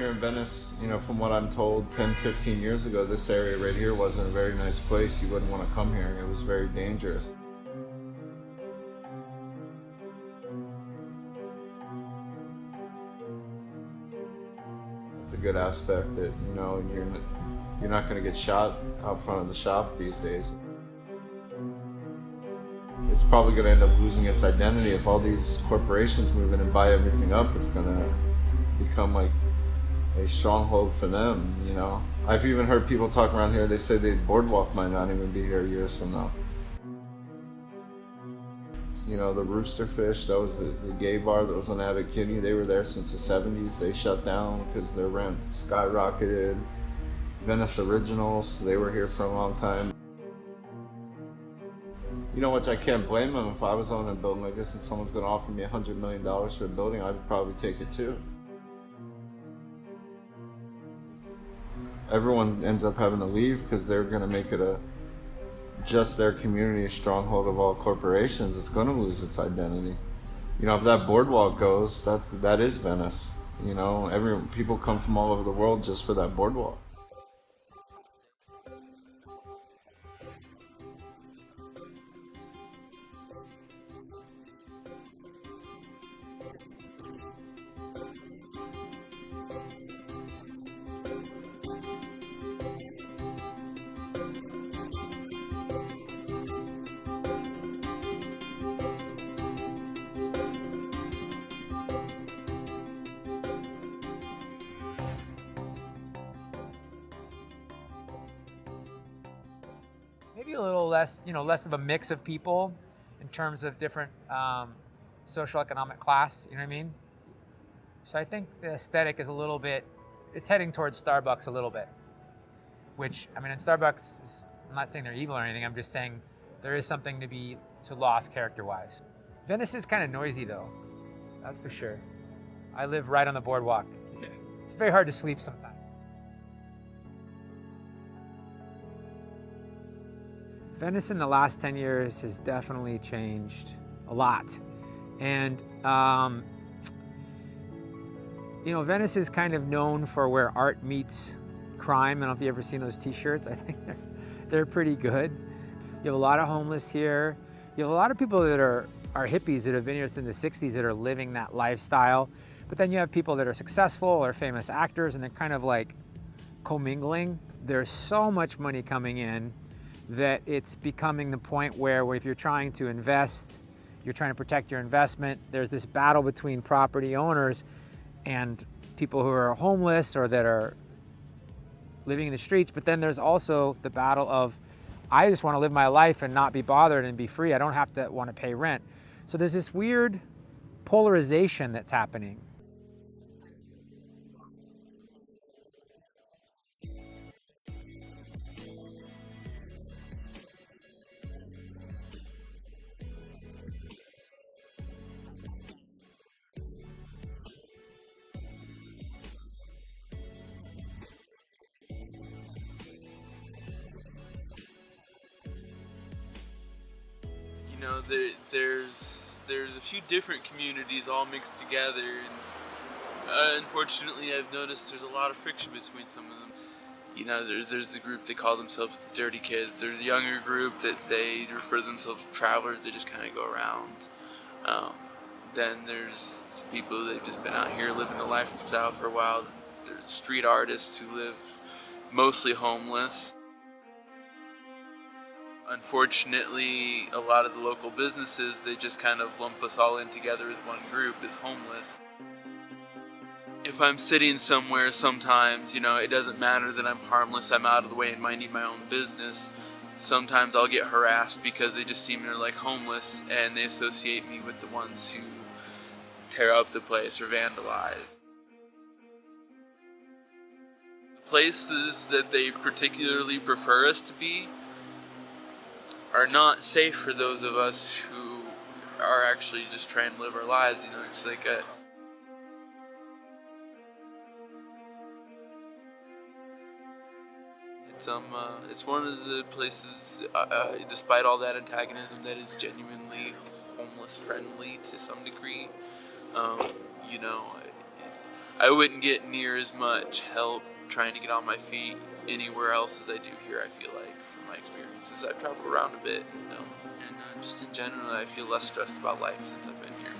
here in Venice, you know, from what I'm told, 10, 15 years ago, this area right here wasn't a very nice place. You wouldn't want to come here. It was very dangerous. It's a good aspect that, you know, you're not going to get shot out front of the shop these days. It's probably going to end up losing its identity if all these corporations move in and buy everything up. It's going to become like a stronghold for them, you know. I've even heard people talk around here, they say the boardwalk might not even be here years from now. You know, the Rooster Fish, that was the gay bar that was on Abbot Kinney. They were there since the 70s. They shut down because their rent skyrocketed. Venice Originals, they were here for a long time. You know, which I can't blame them. If I was owning a building like this and someone's going to offer me $100 million for a building, I'd probably take it too. Everyone ends up having to leave because they're going to make it just their community a stronghold of all corporations. It's going to lose its identity. You know, if that boardwalk goes, that is Venice. You know, people come from all over the world just for that boardwalk. Maybe a little less, less of a mix of people in terms of different social economic class, you know what I mean? So I think the aesthetic is it's heading towards Starbucks a little bit, which, I mean, in Starbucks, I'm not saying they're evil or anything, I'm just saying there is something to lost character-wise. Venice is kind of noisy though, that's for sure. I live right on the boardwalk. It's very hard to sleep sometimes. Venice in the last 10 years has definitely changed a lot. And, Venice is kind of known for where art meets crime. I don't know if you've ever seen those t-shirts. I think they're pretty good. You have a lot of homeless here. You have a lot of people that are hippies that have been here since the 60s that are living that lifestyle. But then you have people that are successful or famous actors, and they're kind of like commingling. There's so much money coming in that it's becoming the point where if you're trying to invest, you're trying to protect your investment, there's this battle between property owners and people who are homeless or that are living in the streets. But then there's also the battle of, I just want to live my life and not be bothered and be free. I don't have to want to pay rent. So there's this weird polarization that's happening. You know, there's a few different communities all mixed together, and unfortunately I've noticed there's a lot of friction between some of them. You know, there's the group that call themselves the Dirty Kids. There's the younger group that they refer to themselves as travelers. They just kind of go around. Then there's the people that have just been out here living the lifestyle for a while. There's street artists who live mostly homeless. Unfortunately, a lot of the local businesses, they just kind of lump us all in together as one group, as homeless. If I'm sitting somewhere sometimes, it doesn't matter that I'm harmless, I'm out of the way and minding my own business. Sometimes I'll get harassed because they just see me like homeless and they associate me with the ones who tear up the place or vandalize. The places that they particularly prefer us to be are not safe for those of us who are actually just trying to live our lives. It's like it's one of the places, despite all that antagonism, that is genuinely homeless friendly to some degree. I wouldn't get near as much help trying to get on my feet anywhere else as I do here, I feel like, from my experiences. I've traveled around a bit, and just in general, I feel less stressed about life since I've been here.